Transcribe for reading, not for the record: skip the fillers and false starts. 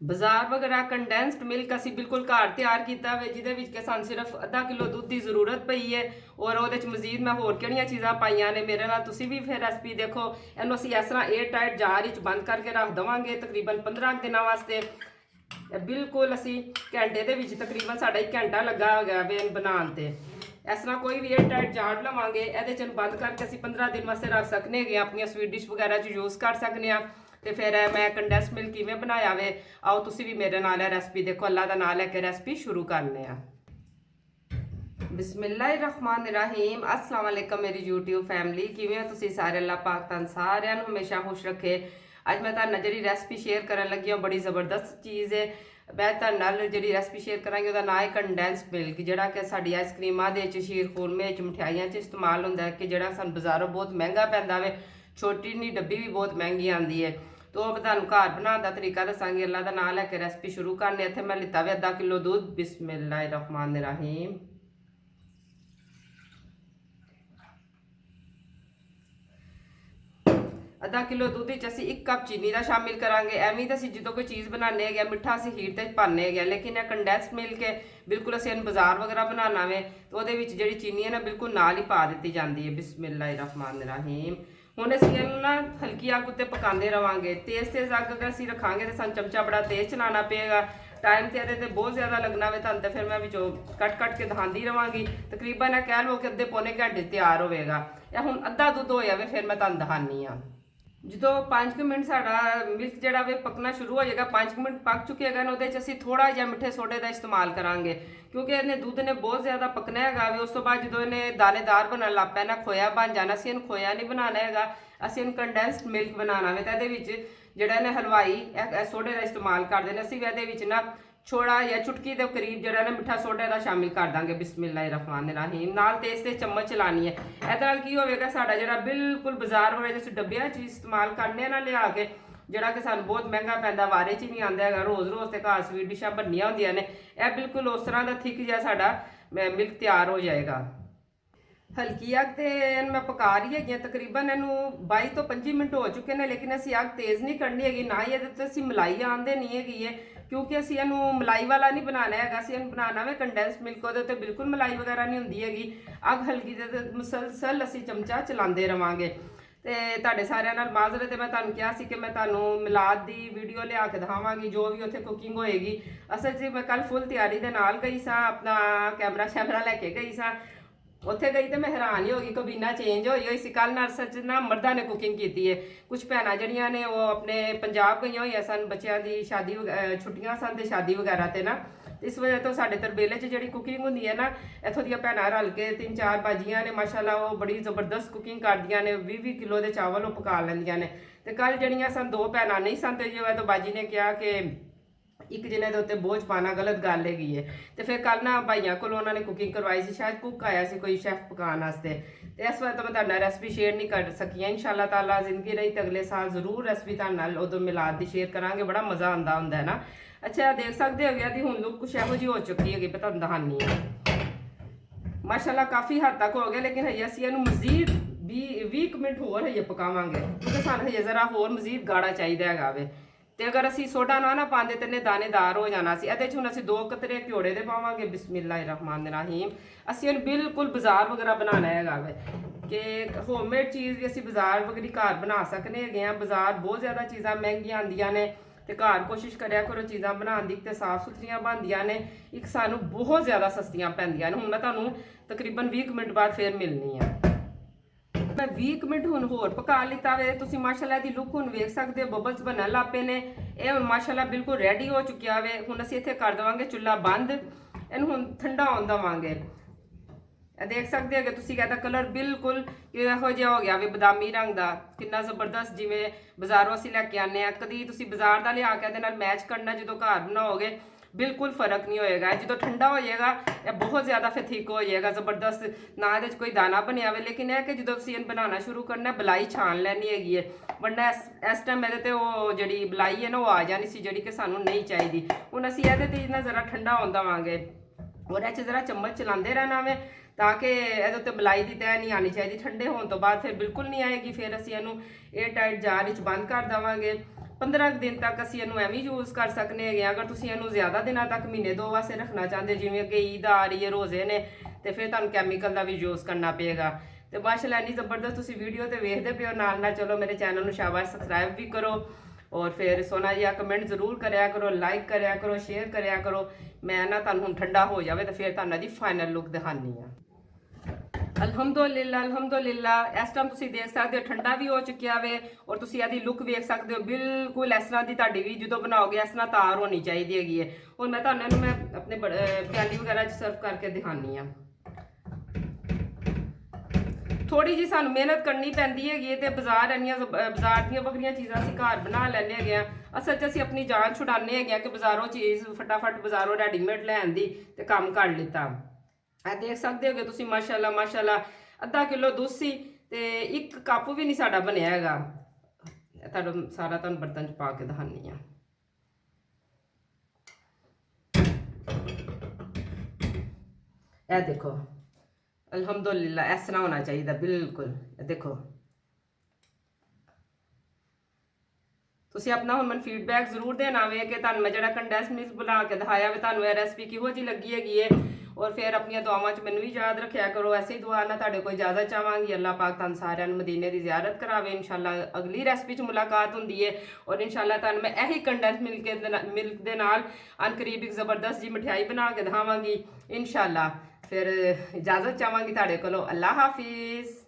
ਬਾਜ਼ਾਰ ਵਗੈਰਾ ਕੰਡੈਂਸਡ ਮਿਲਕ ਅਸੀਂ ਬਿਲਕੁਲ ਘਰ ਤਿਆਰ ਕੀਤਾ ਵੇ, ਜਿਹਦੇ ਵਿੱਚ ਕਿ ਸਾਨੂੰ ਸਿਰਫ ਅੱਧਾ ਕਿਲੋ ਦੁੱਧ ਦੀ ਜ਼ਰੂਰਤ ਪਈ ਹੈ। ਔਰ ਉਹਦੇ ਚ ਮਜ਼ੀਦ ਮੈਂ ਹੋਰ ਕਿਹੜੀਆਂ ਚੀਜ਼ਾਂ ਪਾਈਆਂ ਨੇ ਮੇਰੇ ਨਾਲ ਤੁਸੀਂ ਵੀ ਫਿਰ ਰੈਸਪੀ ਦੇਖੋ। ਇਹਨੂੰ ਅਸੀਂ ਇਸ ਤਰ੍ਹਾਂ 에ਅਰ ਟਾਈਟ ਜਾਰ ਵਿੱਚ ਬੰਦ ਕਰਕੇ ਰੱਖ ਦੇਵਾਂਗੇ ਤਕਰੀਬਨ 15 ਦਿਨਾਂ ਵਾਸਤੇ। ਬਿਲਕੁਲ ਅਸੀਂ ਘੰਟੇ ਦੇ ਵਿੱਚ ਤਕਰੀਬਨ ਸਾਡਾ 1 ਘੰਟਾ ਲੱਗਾ ਹੋ ਗਿਆ ਵੇ ਬਣਾਉਣ ਤੇ। ਇਸ ਤਰ੍ਹਾਂ ਕੋਈ ਵੀ 에ਅਰ ਟਾਈਟ ਜਾਰ ਲਵਾਂਗੇ, ਇਹਦੇ ਚ ਬੰਦ ਕਰਕੇ ਅਸੀਂ 15 ਦਿਨ ਵਾਸਤੇ ਰੱਖ ਸਕਨੇ ਹੈਗੇ, ਆਪਣੀਆਂ ਸਵੀਟ ਡਿਸ਼ ਵਗੈਰਾ ਚ ਯੂਜ਼ ਕਰ ਸਕਨੇ ਆ। ਤੇ ਫਿਰ ਮੈਂ ਕੰਡੈਂਸ ਮਿਲਕ ਕਿਵੇਂ ਬਣਾਇਆ ਵੇ, ਆਓ ਤੁਸੀਂ ਵੀ ਮੇਰੇ ਨਾਲ ਇਹ ਰੈਸਪੀ ਦੇਖੋ। ਅੱਲਾ ਦਾ ਨਾਮ ਲੈ ਕੇ ਰੈਸਪੀ ਸ਼ੁਰੂ ਕਰਨੇ ਆ। ਬਿਸਮਿल्लाहिर्रहमानिर्रहीम। अस्सलाम वालेकुम मेरी यूट्यूब फैमिली, किवें हो तुसीं सारे? अल्लाह पाक तुहानूं सारिਆਂ ਨੂੰ हमेशा खुश रखे। ਅੱਜ मैं तुहाਡੇ ਨਾਲ ਜਿਹੜੀ ਰੈਸਪੀ ਸ਼ੇਅਰ ਕਰਨ ਲੱਗੀ ਹਾਂ ਬੜੀ ਜ਼ਬਰਦਸਤ ਚੀਜ਼ ਹੈ। मैं तुहाਡੇ ਨਾਲ ਜਿਹੜੀ ਰੈਸਪੀ ਸ਼ੇਅਰ ਕਰਾਂਗੀ ਉਹਦਾ ਨਾਮ ਹੈ ਕੰਡੈਂਸ ਮਿਲਕ, ਜਿਹੜਾ ਕਿ ਸਾਡੀ ਆਈਸਕ੍ਰੀਮਾਂ ਦੇ ਵਿੱਚ, ਸ਼ੀਰ ਖੁਰਮੇ ਵਿੱਚ, ਮਠਿਆਈਆਂ 'ਚ ਇਸਤੇਮਾਲ ਹੁੰਦਾ ਹੈ, ਕਿ ਜਿਹੜਾ ਸਾਨੂੰ ਬਾਜ਼ਾਰੋਂ ਬਹੁਤ ਮਹਿੰਗਾ ਪੈਂਦਾ ਵੇ। ਛੋਟੀ ਨੀ ਡੱਬੀ ਵੀ ਬਹੁਤ ਮਹਿੰਗੀ ਆਉਂਦੀ ਹੈ। तो मैं तुहानूं घर बनाने का तरीका दसांगी। अल्लाह का नाम लैके रेसिपी शुरू करने। इत्थे मैं लिता वे आधा किलो दूध। बिस्मिल्लाहिर्रहमानिर्रहीम। आधा किलो दूध असी 1 कप चीनी का शामिल करांगे। एवं तो असीं जो कोई चीज़ बनाने है मिठा असीं हीट ते पाने है, लेकिन यह कंडैंस मिल्क है बिल्कुल असीं बाजार वगैरह बनाना वे तो वो जी चीनी है ना बिल्कुल नाल ही पा दी जाती है। बिस्मिल्लाहिर्रहमानिर्रहीम। ਹੁਣ ਅਸੀਂ ਇਹਨੂੰ ਨਾ ਹਲਕੀ ਅੱਗ ਉੱਤੇ ਪਕਾਉਂਦੇ ਰਵਾਂਗੇ। ਤੇਜ਼ ਅੱਗ ਅਗਰ ਅਸੀਂ ਰੱਖਾਂਗੇ ਤਾਂ ਸਾਨੂੰ ਚਮਚਾ ਬੜਾ ਤੇਜ਼ ਚਲਾਉਣਾ ਪਏਗਾ। ਟਾਈਮ ਤੇ ਇਹਦੇ ਤੇ ਬਹੁਤ ਜ਼ਿਆਦਾ ਲੱਗਣਾ ਵੇ ਤੁਹਾਨੂੰ, ਤੇ ਫਿਰ ਮੈਂ ਵਿੱਚੋਂ ਕੱਟ ਕੇ ਦਿਖਾਉਂਦੀ ਰਵਾਂਗੀ। ਤਕਰੀਬਨ ਇਹ ਕਹਿ ਲਓ ਕਿ ਅੱਧੇ ਪੌਣੇ ਘੰਟੇ ਤਿਆਰ ਹੋਵੇਗਾ। ਇਹ ਹੁਣ ਅੱਧਾ ਦੁੱਧ ਹੋ ਜਾਵੇ ਫਿਰ ਮੈਂ ਤੁਹਾਨੂੰ ਦਿਖਾਉਂਦੀ ਹਾਂ। ਜਦੋਂ 5 ਮਿੰਟ ਸਾਡਾ ਮਿਲਕ ਜਿਹੜਾ ਵੇ ਪਕਣਾ ਸ਼ੁਰੂ ਹੋ ਜਾਏਗਾ, 5 ਮਿੰਟ ਪੱਕ ਚੁੱਕੇ ਹੈਗਾ, ਉਹਦੇ 'ਚ ਅਸੀਂ ਥੋੜਾ ਜਿਹਾ ਮਿੱਠੇ ਸੋਡੇ ਦਾ ਇਸਤੇਮਾਲ ਕਰਾਂਗੇ, ਕਿਉਂਕਿ ਇਹਨੇ ਦੁੱਧ ਨੇ ਬਹੁਤ ਜ਼ਿਆਦਾ ਪਕਣਾ ਹੈਗਾ ਵੇ। ਉਸ ਤੋਂ ਬਾਅਦ ਜਦੋਂ ਇਹਨੇ ਦਾਣੇਦਾਰ ਬਣਨ ਲੱਗ ਪਿਆ ਨਾ, ਖੋਇਆ ਬਣ ਜਾਣਾ, ਅਸੀਂ ਇਹਨੂੰ ਖੋਇਆ ਨਹੀਂ ਬਣਾਉਣਾ ਹੈਗਾ, ਅਸੀਂ ਇਹਨੂੰ ਕੰਡੈਂਸਡ ਮਿਲਕ ਬਣਾਉਣਾ ਵੇ। ਤਾਂ ਇਹਦੇ ਵਿੱਚ ਜਿਹੜਾ ਇਹਨੇ ਹਲਵਾਈ ਇਹ ਸੋਡੇ ਦਾ ਇਸਤੇਮਾਲ ਕਰਦੇ ਨੇ, ਅਸੀਂ ਇਹਦੇ ਵਿੱਚ ਨਾ छोड़ा या चुटकी के करीब जो ना मिठा सोडा का शामिल कर देंगे। बिस्मिल्लाहिर्रहमानिर्रहीम। नाल तेज तेज चम्मच चलानी है। ये की होगा साडा जो बिल्कुल बाजार वाले जिस डब्बिया चीज इस्तेमाल करने ना लिया के, जोड़ा कि सानू बहुत महंगा पैंदा, वारे च नहीं आता है, रोज़ रोज़ तो घर स्वीट डिशां बननियां होंदियां ने। यह बिल्कुल उस तरह का थिक जिहा साडा मिल्क तैयार हो जाएगा। हल्की अग ते मैं पका रही है तकरीबन इनू 22 तो 25 मिनट हो चुके हैं, लेकिन असी अग तेज़ नहीं करनी हैगी, ना ही ये असी मलाई आंदे नहीं हैगी है, क्योंकि असी इनू मलाई वाला नहीं बनाना है। असी इनू बनाना वे कंडैंस मिल्क, वो बिल्कुल मलाई वगैरह नहीं होंगी हैगी। अग हल्की ते मुसलसल असी चमचा चलाते रवांगे। तो तुहाडे सारिਆਂ ਨਾਲ माजरत है, मैं तुहानू कहा सी कि मैं तुहानू मिलाद की वीडियो लिया के दिखावांगी जो भी उत्थे कुकिंग होएगी। असल च मैं कल फुल तैयारी दे नाल गई सां, अपना कैमरा शैमरा लैके गई सां। उत्थे गई तो मैं हैरान ही हो गई, कबीना चेंज होई सी। कल नर्सर च ना मर्दा ने कुकिंग की है। कुछ भैन जड़ियाँ ने वो अपने पंजाब गई हुई सन, बच्चों की शादी छुट्टियां सन ते शादी वगैरह ते ना, इस वजह तो साडे तरबेले च जिहड़ी कुकिंग होंदी है ना, इत्थों दी भैन रल के 3-4 बाजियां ने माशाअल्लाह, वो बड़ी जबरदस्त कुकिंग करदियां ने। 20-20 किलो के चावल वो पका लैंदियां ने। ते कल जड़ियां सन 2 भैन नहीं सन, ते जो है तो बाजी ने कहा कि एक जने के उत्ते बोझ पाना गलत गल हैगी है। तो फिर कल ना भाइयों को उन्होंने कुकिंग करवाई सी, शायद कुक आया सी कोई शैफ पकाने वास्ते। तो इस वजह तो मैं तुहाडे नाल रेसिपी शेयर नहीं कर सकी। इंशाअल्लाह ताला जिंदगी रही तो अगले साल जरूर रेसिपी तुहाडे नाल उदों मिलाद दी शेयर करांगे, बड़ा मज़ा आंदा हुंदा है ना। अच्छा देख सकते हो कि हुण लुक कुछ इहो जी हो चुकी है, मैं तुहानूं दिखानी है। माशाअल्लाह काफ़ी हद तक हो गया, लेकिन हजे असीं इहनूं मजीद 20 मिनट होर हजे पकावांगे, क्योंकि सानूं हजे जरा होर मजीद गाढ़ा चाहिदा हैगा वे। तो अगर असी सोडा ना पाते तो दानेदार हो जाना सी। ये हम असी 2 कतरे घ्योड़े दे पावांगे। बिस्मिल्लाहिर्रहमानिर्रहीम। असी बिल्कुल बाजार वगैरह बनाना है वे, कि होममेड चीज़ भी असी बाजार वगैरह घर बना सकने हैं। बाजार बहुत ज़्यादा चीज़ां महंगियां आंदियां ने, तो घर कोशिश कराया करो चीज़ां बनाने की, तो साफ सुथरियां बनदियां ने, एक सानू बहुत ज़्यादा सस्तियां पैंदियां ने। हुण मैं तुहानूं तकरीबन 20 मिनट बाद फिर मिलनी है। मैं 20 मिनट हुण होर पका लिता वे। तुसीं माशाअल्लाह दी लुक हुण वेख सकदे हो, बबल्स बनन लग पे ने। ये हुण माशाअल्लाह बिल्कुल रेडी हो चुकिया वे। हुण असीं इत्थे कर देवांगे चुल्हा बंद, इहनूं हुण ठंडा होण देवांगे। देख सकते हो कि तुसीं कहता कलर बिल्कुल इहो जिहा हो गया वे, बदामी रंग का, कितना जबरदस्त, जिवें बाजारों असीं लैके आने आ। कदी तुसीं बाजार दा लिया के इहदे नाल मैच करना, जदों घर बनाओगे बिल्कुल फर्क नहीं होएगा। जो ठंडा हो जाएगा यह बहुत ज़्यादा फिर थिक हो जाएगा, जबरदस्त, ना ये कोई दाना बनया हुआ। लेकिन यह कि जो तुसीं बनाना शुरू करना, बलाई छान लैनी हैगी है, वरना इस टाइम ये वो जी बलाई है ना वो आ जानी सी, जी कि सानू नहीं चाहिए। हुण असीं इहदे ते ना जरा ठंडा होण देवांगे, और इह जरा चम्मच चलाते रहना वे, ताकि ये उत्ते मलाई की तह नहीं आनी चाहिए। ठंडे होने तो बाद फिर बिल्कुल नहीं आएगी। फिर असीं इहनूं एयर टाइट जार विच बंद कर देवांगे। 15 ਕੁ ਦਿਨ ਤੱਕ ਅਸੀਂ ਇਹਨੂੰ ਐਵੇਂ ਯੂਜ਼ ਕਰ ਸਕਨੇ ਹੈਗੇ ਹਾਂ। ਅਗਰ ਤੁਸੀਂ ਇਹਨੂੰ ਜ਼ਿਆਦਾ ਦਿਨਾਂ ਤੱਕ ਮਹੀਨੇ 2 ਵਾਸਤੇ ਰੱਖਣਾ ਚਾਹੁੰਦੇ, ਜਿਵੇਂ ਕਿ ਈਦ ਆ ਰਹੀ ਹੈ, ਰੋਜ਼ੇ ਨੇ, ਤੇ ਫਿਰ ਤੁਹਾਨੂੰ ਕੈਮੀਕਲ ਦਾ ਵੀ ਯੂਜ਼ ਕਰਨਾ ਪਏਗਾ। ਤੇ ਮਾਸ਼ਾਅੱਲਾ ਇੰਨੀ ਜ਼ਬਰਦਸਤ ਤੁਸੀਂ ਵੀਡੀਓ ਤੇ ਵੇਖਦੇ ਪਿਓ, ਨਾਲ ਨਾਲ ਚਲੋ ਮੇਰੇ ਚੈਨਲ ਨੂੰ ਸ਼ਾਬਾਸ਼ ਸਬਸਕ੍ਰਾਈਬ ਵੀ ਕਰੋ, ਔਰ ਫਿਰ ਸੋਨਾ ਜਿਹਾ ਕਮੈਂਟ ਜ਼ਰੂਰ ਕਰਿਆ ਕਰੋ, ਲਾਈਕ ਕਰਿਆ ਕਰੋ, ਸ਼ੇਅਰ ਕਰਿਆ ਕਰੋ। ਮੈਂ ਨਾ ਤੁਹਾਨੂੰ ਹੁਣ ਠੰਡਾ ਹੋ ਜਾਵੇ ਤਾਂ ਫਿਰ ਤੁਹਾਨੂੰ ਦੀ ਫਾਈਨਲ ਲੁੱਕ ਦਿਖਾਨੀ ਆ। ਅਲਹਮਦੁਲਿਲਾ ਅਲਹਮਦੁਲਿਲਾ, ਇਸ ਟਾਈਮ ਤੁਸੀਂ ਦੇਖ ਸਕਦੇ ਹੋ ਠੰਡਾ ਵੀ ਹੋ ਚੁੱਕਿਆ ਵੇ, ਔਰ ਤੁਸੀਂ ਇਹਦੀ ਲੁੱਕ ਵੇਖ ਸਕਦੇ ਹੋ ਬਿਲਕੁਲ ਇਸ ਤਰ੍ਹਾਂ ਦੀ ਤੁਹਾਡੀ ਵੀ ਜਦੋਂ ਬਣਾਓਗੇ ਇਸ ਤਰ੍ਹਾਂ ਤਾਰ ਹੋਣੀ ਚਾਹੀਦੀ ਹੈਗੀ ਹੈ। ਹੁਣ ਮੈਂ ਤੁਹਾਨੂੰ ਇਹਨੂੰ ਮੈਂ ਆਪਣੇ ਪਿਆਲੀ ਵਗੈਰਾ 'ਚ ਸਰਵ ਕਰਕੇ ਦਿਖਾਨੀ ਆ। ਥੋੜੀ ਜੀ ਸਾਨੂੰ ਮਿਹਨਤ ਕਰਨੀ ਪੈਂਦੀ ਹੈਗੀ ਹੈ, ਤੇ ਬਾਜ਼ਾਰ ਦੀਆਂ ਵੱਖਰੀਆਂ ਚੀਜ਼ਾਂ ਅਸੀਂ ਘਰ ਬਣਾ ਲੈਂਦੇ ਹੈਗੇ ਆ। ਅਸਲ 'ਚ ਅਸੀਂ ਆਪਣੀ ਜਾਨ ਛੁਡਾਉਂਦੇ ਹੈਗੇ ਆ ਕਿ ਬਾਜ਼ਾਰੋਂ ਚੀਜ਼ ਫਟਾਫਟ ਬਾਜ਼ਾਰੋਂ ਰੈਡੀਮੇਡ ਲੈਣ ਦੀ ਤੇ ਕੰਮ ਕਰ ਲਿੱਤਾ। ਇਹ ਦੇਖ ਸਕਦੇ ਹੋ ਤੁਸੀਂ ਮਾਸ਼ਾਅੱਲਾ ਮਾਸ਼ਾਅੱਲਾ, ਅੱਧਾ ਕਿਲੋ ਦੁੱਧ ਸੀ ਤੇ 1 ਕੱਪ ਵੀ ਨਹੀਂ ਸਾਡਾ ਬਣਿਆ ਹੈਗਾ। ਤੁਹਾਨੂੰ ਸਾਰਾ ਤੁਹਾਨੂੰ ਬਰਤਨ 'ਚ ਪਾ ਕੇ ਦਿਖਾਨੀ ਆ। ਇਹ ਦੇਖੋ ਅਲਹਮਦੁਲਿਲਾ, ਇਸ ਤਰ੍ਹਾਂ ਹੋਣਾ ਚਾਹੀਦਾ ਬਿਲਕੁਲ। ਦੇਖੋ ਤੁਸੀਂ ਆਪਣਾ ਹੁਣ ਮੈਨੂੰ ਫੀਡਬੈਕ ਜ਼ਰੂਰ ਦੇਣਾ ਵੇ ਕਿ ਤੁਹਾਨੂੰ ਮੈਂ ਜਿਹੜਾ ਕੰਡੈਂਸ ਮਿਲਕ ਬਣਾ ਕੇ ਦਿਖਾਇਆ ਵੇ, ਤੁਹਾਨੂੰ ਇਹ ਰੈਸਪੀ ਕਿਹੋ ਜਿਹੀ ਲੱਗੀ ਹੈਗੀ ਹੈ। ਔਰ ਫਿਰ ਆਪਣੀਆਂ ਦੁਆਵਾਂ 'ਚ ਮੈਨੂੰ ਵੀ ਯਾਦ ਰੱਖਿਆ ਕਰੋ। ਐਸੇ ਹੀ ਦੁਆ ਨਾਲ ਤੁਹਾਡੇ ਕੋਲ ਇਜਾਜ਼ਤ ਚਾਹਾਂਗੀ। ਅੱਲਾਹ ਪਾਕ ਤੁਹਾਨੂੰ ਸਾਰਿਆਂ ਨੂੰ ਮਦੀਨੇ ਦੀ ਜ਼ਿਆਰਤ ਕਰਾਵੇ। ਇਨਸ਼ਾਅੱਲਾ ਅਗਲੀ ਰੈਸਪੀ 'ਚ ਮੁਲਾਕਾਤ ਹੁੰਦੀ ਹੈ, ਔਰ ਇਨਸ਼ਾਅੱਲਾ ਤੁਹਾਨੂੰ ਮੈਂ ਇਹੀ ਕੰਡੈਂਸ ਮਿਲਕ ਦੇ ਨਾਲ ਅਨਕਰੀਬ ਇੱਕ ਜ਼ਬਰਦਸਤ ਜੀ ਮਠਿਆਈ ਬਣਾ ਕੇ ਦਿਖਾਵਾਂਗੀ ਇਨਸ਼ਾਅੱਲਾ। ਫਿਰ ਇਜਾਜ਼ਤ ਚਾਹਾਂਗੀ ਤੁਹਾਡੇ ਕੋਲੋਂ। ਅੱਲਾਹ ਹਾਫਿਜ਼।